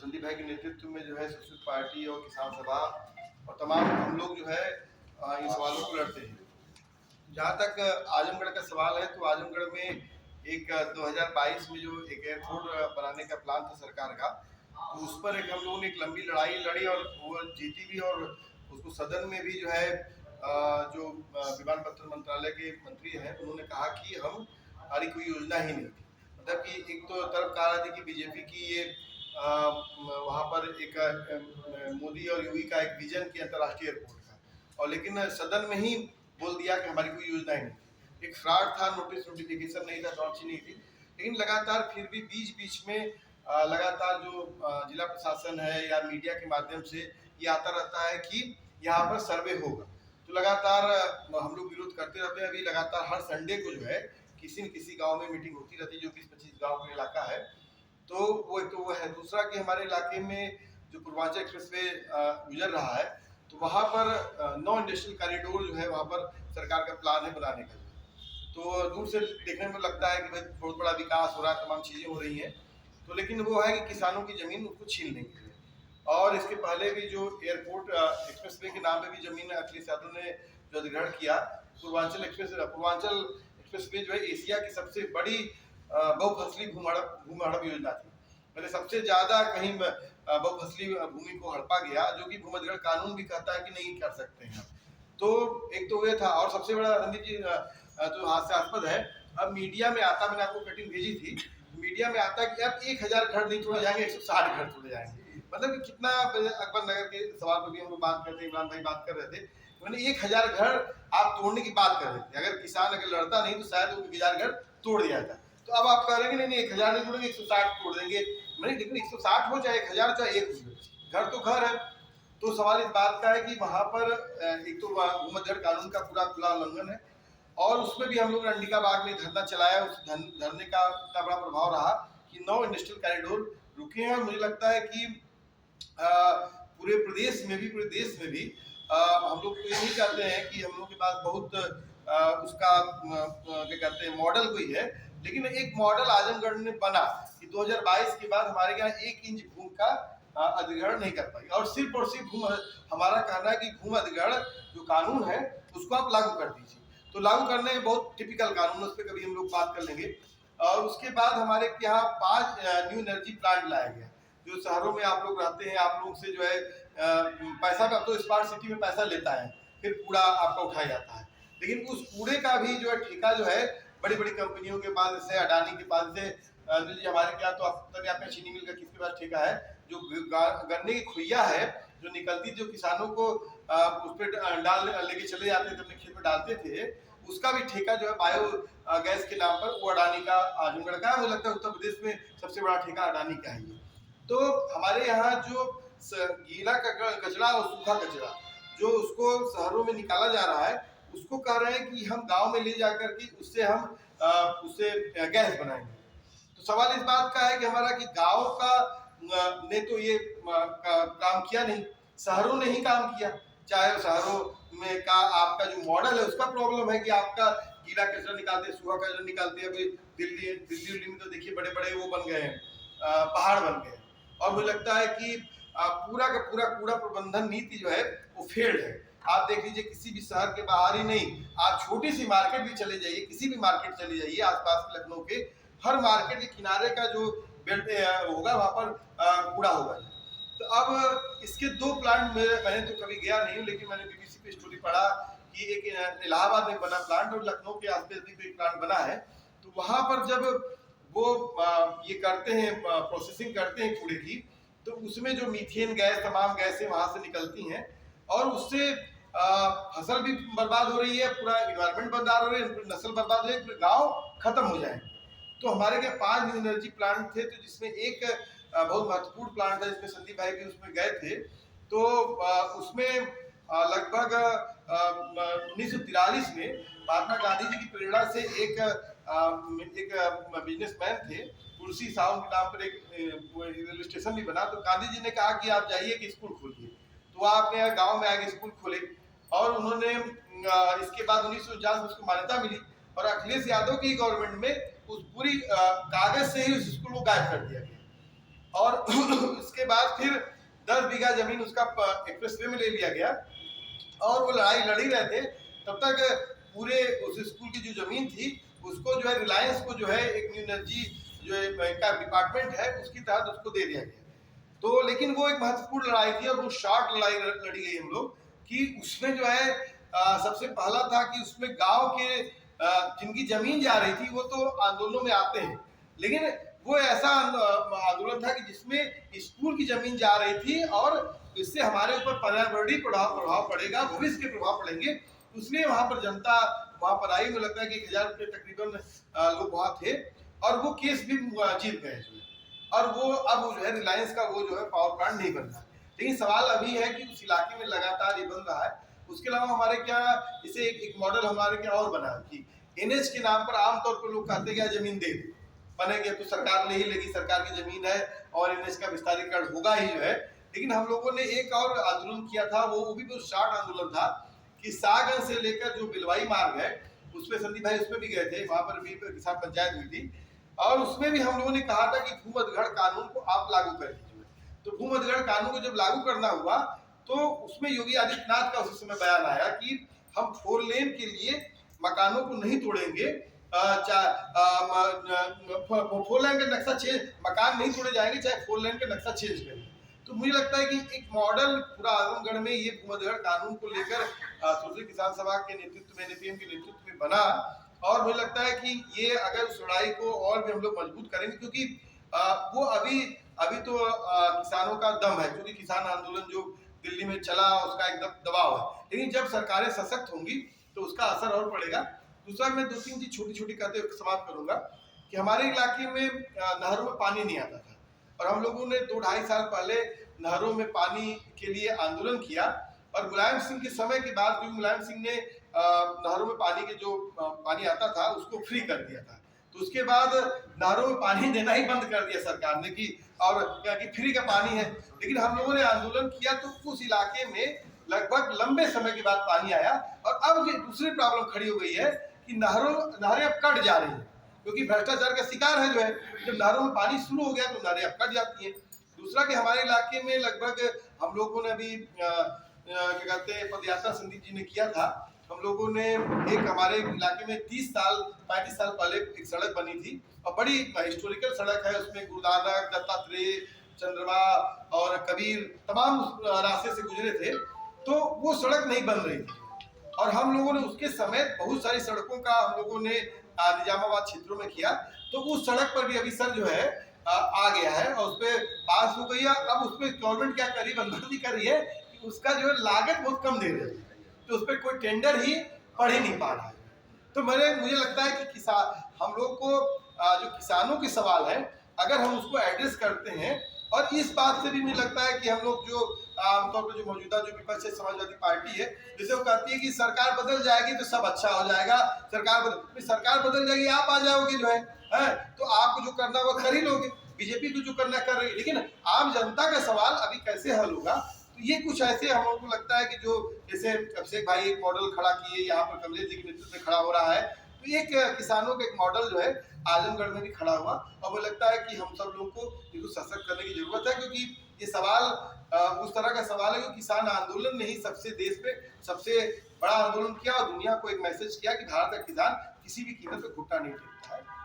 संदीप भाई के नेतृत्व में जो है संस्कृत पार्टी और किसान सभा और तमाम हम लोग जो है इन सवालों को लड़ते हैं। जहाँ तक आजमगढ़ का सवाल है तो आजमगढ़ में एक 2022 में जो एक एयरपोर्ट बनाने का प्लान था सरकार का, तो उस पर एक हम लोगों ने एक लंबी लड़ाई लड़ी और वो जीती भी, और उसको सदन में भी जो है जो विमानपत्तन मंत्रालय के मंत्री हैं उन्होंने कहा कि हमारी कोई योजना ही नहीं थी। मतलब कि एक तो तरफ कहा रहा था कि बीजेपी की ये वहाँ पर एक मोदी और योगी का एक विजन की अंतर्राष्ट्रीय एयरपोर्ट का, और लेकिन सदन में ही बोल दिया कि हमारी कोई योजना ही नहीं। एक फ्रॉड था, नोटिफिकेशन नहीं था, टॉर्ची नहीं थी, लेकिन लगातार फिर भी बीच बीच में लगातार जो जिला प्रशासन है या मीडिया के माध्यम से ये आता रहता है कि यहाँ पर सर्वे होगा, तो लगातार हम लोग विरोध करते रहते हैं। अभी लगातार हर संडे को जो है किसी न किसी गांव में मीटिंग होती रहती है, जो 20-25 गांव का इलाका है। तो वो है। दूसरा कि हमारे इलाके में जो पूर्वांचल एक्सप्रेसवे गुजर रहा है, तो वहाँ पर 9 इंडस्ट्रियल कॉरिडोर जो है वहाँ पर सरकार का प्लान है बनाने का। तो दूर से देखने में लगता है कि भाई बहुत बड़ा विकास हो रहा है, तमाम चीज़ें हो रही हैं, तो लेकिन वो है कि किसानों की ज़मीन उनको छीन लेंगे। और इसके पहले भी जो एयरपोर्ट एक्सप्रेसवे के नाम पे भी ज़मीन अखिलेश यादव ने जो अधिग्रहण किया, पूर्वांचल एक्सप्रेसवे जो है एशिया की सबसे बड़ी बहुफसली भूमि हड़प योजना थी। पहले सबसे ज़्यादा कहीं बहुफसली भूमि को हड़पा गया, जो कि भूमि अधिग्रहण कानून भी कहता है कि नहीं कर सकते हैं। तो एक तो ये था, और सबसे बड़ा रणदीप जी जो हास्यास्पद है, अब मीडिया में आता, मैंने आपको कटिंग भेजी थी, मीडिया में आता कि अब 1000 घर नहीं तोड़े जाएंगे, 160 घर तोड़े जाएंगे। मतलब कि कितना, अकबर नगर के सवाल पर भी हम लोग बात करते हैं, इमरान भाई बात कर रहे थे, मैंने 1000 घर आप तोड़ने की बात कर रहे थे। अगर किसान अगर लड़ता नहीं तो शायद वो 1000 घर तोड़ दिया था। तो अब आप कह रहे हैं नहीं 1000 नहीं तोड़ेंगे, 160 तोड़ देंगे। मैंने लेकिन 160 हो चाहे 1000 चाहे 1 घर तो घर है। तो सवाल इस बात का है कि वहाँ पर एक तो भूमि अधिग्रहण कानून का पूरा खुला उल्लंघन है, और उसमें भी हम लोग रंडिका बाग में धरना चलाया। उस धरने का इतना बड़ा प्रभाव रहा कि 9 इंडस्ट्रियल कॉरिडोर रुके हैं। और मुझे लगता है कि पूरे प्रदेश में भी, पूरे देश में भी हम लोग तो ये नहीं कहते हैं कि हम लोग के पास बहुत उसका क्या कहते हैं मॉडल कोई है, लेकिन एक मॉडल आजमगढ़ ने बना कि 2022 के बाद हमारे यहाँ 1 इंच भूमि का अधिग्रहण नहीं कर पाई। और सिर्फ हमारा कहना है कि भूमि अधिग्रहण जो कानून है उसको आप लागू कर दीजिए। तो लागू करने के बहुत टिपिकल कानून, उस पर कभी हम लोग बात कर लेंगे। और उसके बाद हमारे यहाँ 5 न्यू एनर्जी प्लांट लाया गया। जो शहरों में आप लोग रहते हैं, आप लोग से जो है पैसा का, तो स्मार्ट सिटी में पैसा लेता है, फिर कूड़ा आपका उठाया जाता है, लेकिन उस कूड़े का भी जो है ठेका जो है बड़ी बड़ी कंपनियों के पास, जैसे अडानी के पास, जैसे हमारे क्या तो यहाँ चीनी मिल का किसके पास ठेका है, जो गन्ने की खुइया है जो निकलती, जो किसानों को उस पर डाल लेके चले जाते थे, अपने खेत में डालते थे, उसका भी ठेका जो है बायो गैस के नाम पर वो अडानी का आजमगढ़ का है। मुझे लगता है उत्तर प्रदेश में सबसे बड़ा ठेका अडानी का है। तो हमारे यहाँ जो गीला कचरा और सूखा कचरा जो उसको शहरों में निकाला जा रहा है, उसको कह रहे हैं कि हम गांव में ले जाकर के उससे हम उससे गैस बनाएंगे। तो सवाल इस बात का है कि हमारा कि गांव का ने तो ये काम किया नहीं, शहरों ने ही काम किया। चाहे शहरों में का आपका जो मॉडल है उसका प्रॉब्लम है कि आपका गीला कचरा निकालते, सूखा कचरा निकालते हैं। दिल्ली में तो देखिए बड़े बड़े वो बन गए हैं, पहाड़ बन गए। और मुझे लगता है कि पूरा का पूरा कूड़ा प्रबंधन नीति जो है वो फेल्ड है। आप देख लीजिए, किसी भी शहर के बाहर ही नहीं, आप छोटी सी मार्केट भी चले जाइए, किसी भी मार्केट चले जाइए आसपास के लखनऊ के, हर मार्केट के किनारे का जो बेल्ट होगा वहाँ पर कूड़ा होगा। तो अब इसके 2 प्लांट मैंने तो कभी गया नहीं हूँ, लेकिन मैंने BBC पे स्टोरी पढ़ा कि एक इलाहाबाद में बना प्लांट और लखनऊ के आसपास भी कोई प्लांट बना है। तो वहाँ पर जब वो ये करते हैं, प्रोसेसिंग करते हैं कूड़े की, तो उसमें जो मीथेन गैस, तमाम गैसें वहाँ से निकलती हैं, और उससे फसल भी बर्बाद हो रही है, पूरा इन्वायरमेंट बर्बाद हो रही है, नस्ल बर्बाद हो रही है, पूरे गाँव खत्म हो जाएंगे। तो हमारे यहाँ 5 न्यू एनर्जी प्लांट थे, तो जिसमें एक बहुत महत्वपूर्ण प्लांट था, जिसमें संदीप भाई भी उसमें गए थे। तो उसमें लगभग 1943 में महात्मा गांधी जी की प्रेरणा से एक बिजनेसमैन थे, तुलसी साहू के नाम पर एक रेलवे स्टेशन भी बना। तो गांधी जी ने कहा कि आप जाइए कि स्कूल खोलिए, तो आपने गांव में आके स्कूल खोले, और उन्होंने इसके बाद 1949 में उसको मान्यता मिली, और अखिलेश यादव की गवर्नमेंट में उस पूरी कागज से ही उस स्कूल को गायब कर दिया गया। और इसके बाद फिर 10 बीघा जमीन उसका एक्सप्रेसवे में ले लिया गया और वो लड़ाई लड़ ही रहे थे तब तक पूरे उस स्कूल की जो जमीन थी उसको जो है रिलायंस को जो है एक न्यू एनर्जी जो इनका डिपार्टमेंट है उसकी तहत उसको दे दिया गया। तो लेकिन वो एक महत्वपूर्ण लड़ाई थी और वो शॉर्ट लड़ाई लड़ी गई हम लोग कि उसमें जो है सबसे पहला था कि उसमें गांव के जिनकी जमीन जा रही थी वो तो आंदोलनों में आते हैं, लेकिन वो ऐसा आंदोलन था कि जिसमें स्कूल की जमीन जा रही थी और इससे हमारे ऊपर पर्यावरणीय प्रभाव पड़ेगा, भविष्य के प्रभाव पड़ेंगे। इसलिए वहां पर जनता वहां पर आई, मुझे लगता है कि 1000 तकरीबन लोग वहां थे और वो केस भी जीत गए और वो अब जो है रिलायंस का वो जो है पावर प्लांट नहीं बन रहा। लेकिन सवाल अभी है कि उस इलाके में लगातार ये बन रहा है। उसके अलावा हमारे क्या इसे एक मॉडल हमारे क्या और बना कि एनएच के नाम पर आमतौर पर लोग कहते हैं कि जमीन दे दो, बनेंगे तो सरकार ले ही लेगी, सरकार की जमीन है और एनएच का विस्तारीकरण होगा ही जो है। लेकिन हम लोगों ने एक और आंदोलन किया था, वो भी बहुत शार्ट आंदोलन था कि सागंज से लेकर जो बिलवाई मार्ग है उस पर संदीप भाई उस पर भी गए थे, वहां पर भी किसान पंचायत हुई थी और उसमें भी हम लोगों ने कहा था कि भूमध्यगढ़ कानून को आप लागू कर दीजिए। तो भूमध्यगढ़ कानून को जब लागू करना हुआ तो उसमें योगी आदित्यनाथ का उस समय बयान आया कि हम 4 लेन के लिए मकानों को नहीं तोड़ेंगे, 4 लेन का नक्शा चेंज, मकान नहीं तोड़े जाएंगे चाहे 4 लेन का नक्शा चेंज करें। तो मुझे लगता है कि एक मॉडल पूरा आजमगढ़ में ये भूमध्यगढ़ कानून को लेकर सोशल किसान सभा के नेतृत्व में, एनपीएम के नेतृत्व में बना और मुझे लगता है कि ये अगर उस लड़ाई को और भी हम लोग मजबूत करेंगे क्योंकि वो अभी तो किसानों का दम है, क्योंकि किसान आंदोलन जो दिल्ली में चला उसका एकदम दबाव है, लेकिन जब सरकारें सशक्त होंगी तो उसका असर और पड़ेगा। दूसरा मैं 2-3 चीज छोटी छोटी कहते हुए समाप्त करूंगा कि हमारे इलाके में नहरों में पानी नहीं आता था और हम लोगों ने 2-2.5 साल पहले नहरों में पानी के लिए आंदोलन किया और मुलायम सिंह के समय के बाद भी मुलायम सिंह ने नहरों में पानी के जो पानी आता था उसको फ्री कर दिया था। तो उसके बाद नहरों में पानी देना ही बंद कर दिया सरकार ने कि और क्या कि फ्री का पानी है। लेकिन हम लोगों ने आंदोलन किया तो उस इलाके में लगभग लंबे समय के बाद पानी आया और अब ये दूसरी प्रॉब्लम खड़ी हो गई है कि नहरें अब कट जा रही हैं क्योंकि भ्रष्टाचार का शिकार है जो है। जब नहरों में पानी शुरू हो गया तो नहरें अब कट जाती हैं। दूसरा कि हमारे इलाके में लगभग हम लोगों ने अभी क्या कहते हैं पदयात्रा संदीप जी ने किया था, हम लोगों ने एक हमारे इलाके में 35 साल पहले एक सड़क बनी थी और बड़ी हिस्टोरिकल सड़क है, उसमें गुरु नानक, दत्तात्रेय, चंद्रमा और कबीर तमाम रास्ते से गुजरे थे। तो वो सड़क नहीं बन रही थी और हम लोगों ने उसके समेत बहुत सारी सड़कों का हम लोगों ने निजामाबाद क्षेत्रों में किया। तो उस सड़क पर भी अभी सर जो है आ गया है और उस पर पास हो गई है। अब उस पर गवर्नमेंट क्या कर रही है, बंदोबस्ती कर रही है कि उसका जो है लागत बहुत कम दे रही है, तो उस पर कोई टेंडर ही पड़ ही नहीं पा रहा है। तो मुझे लगता है कि किसान हम लोग को जो किसानों के सवाल है अगर हम उसको एड्रेस करते हैं और इस बात से भी मुझे लगता है कि हम लोग जो आमतौर पर जो मौजूदा जो विपक्ष है समाजवादी पार्टी है जैसे वो कहती है कि सरकार बदल जाएगी तो सब अच्छा हो जाएगा, सरकार बदल जाएगी आप आ जाओगे जो है तो आपको जो करना वो कर ही लोगे, बीजेपी को जो करना कर रही है। लेकिन आम जनता का सवाल अभी कैसे हल होगा, तो ये कुछ ऐसे हम लोगों को लगता है कि जो जैसे अभिषेक भाई एक मॉडल खड़ा किए, यहाँ पर कमलेश जी के नेतृत्व में खड़ा हो रहा है, तो एक किसानों का एक मॉडल जो है आजमगढ़ में भी खड़ा हुआ और मुझे लगता है कि हम सब लोग को इसको सशक्त करने की जरूरत है क्योंकि ये सवाल उस तरह का सवाल है कि किसान आंदोलन ने ही सबसे देश पे सबसे बड़ा आंदोलन किया और दुनिया को एक मैसेज किया कि भारत का किसान किसी भी कीमत पर घुटना नहीं टेकता है।